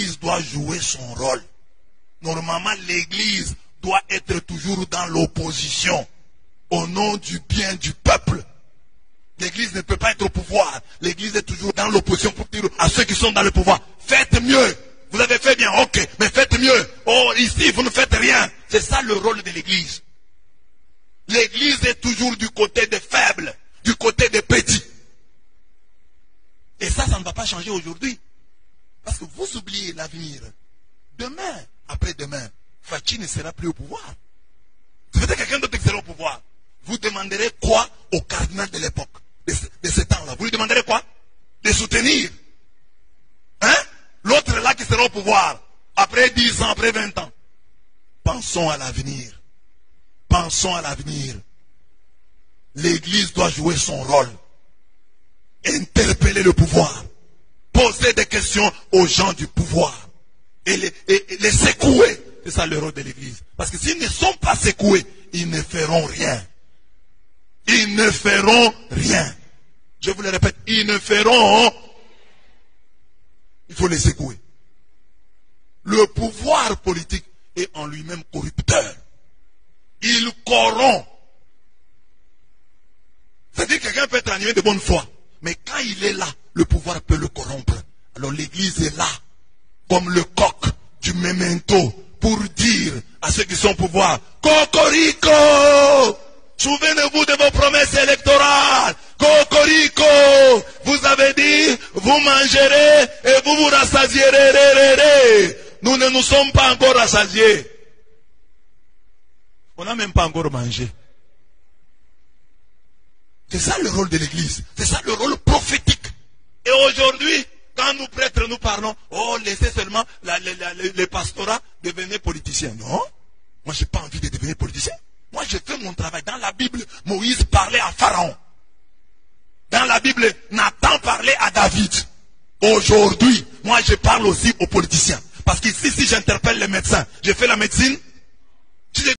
l'église doit jouer son rôle. Normalement, l'église doit être toujours dans l'opposition au nom du bien du peuple. L'église ne peut pas être au pouvoir. L'église est toujours dans l'opposition pour dire à ceux qui sont dans le pouvoir, faites mieux. Vous avez fait bien, ok, mais faites mieux. Oh, ici, vous ne faites rien. C'est ça le rôle de l'église. L'église est toujours du côté des faibles, du côté des petits. Et ça ne va pas changer aujourd'hui. Parce que vous oubliez l'avenir. Demain, après-demain, Fachi ne sera plus au pouvoir. C'est peut-être quelqu'un d'autre qui sera au pouvoir. Vous demanderez quoi au cardinal de l'époque, de ce temps-là? Vous lui demanderez quoi? De soutenir. Hein? L'autre là qui sera au pouvoir, après 10 ans, après 20 ans. Pensons à l'avenir. Pensons à l'avenir. L'église doit jouer son rôle. Interpeller le pouvoir. Poser des questions aux gens du pouvoir. Et les secouer. C'est ça le rôle de l'église. Parce que s'ils ne sont pas secoués, ils ne feront rien. Ils ne feront rien. Je vous le répète, ils ne feront. Il faut les secouer. Le pouvoir politique est en lui-même corrupteur. Il corrompt. C'est-à-dire que quelqu'un peut être animé de bonne foi. Mais quand il est là, le pouvoir peut le corrompre. Alors l'église est là, comme le coq du memento, pour dire à ceux qui sont au pouvoir, Cocorico! Souvenez-vous de vos promesses électorales. Cocorico! Vous avez dit, vous mangerez et vous vous rassasierez. Nous ne nous sommes pas encore rassasiés. On n'a même pas encore mangé. C'est ça le rôle de l'église. C'est ça le rôle prophétique. Et aujourd'hui, quand nous prêtres nous parlons, oh, laissez seulement les pastorats devenir politiciens. Non, moi je n'ai pas envie de devenir politicien. Moi je fais mon travail. Dans la Bible, Moïse parlait à Pharaon. Dans la Bible, Nathan parlait à David. Aujourd'hui, moi je parle aussi aux politiciens. Parce qu'ici, si j'interpelle les médecins, je fais la médecine,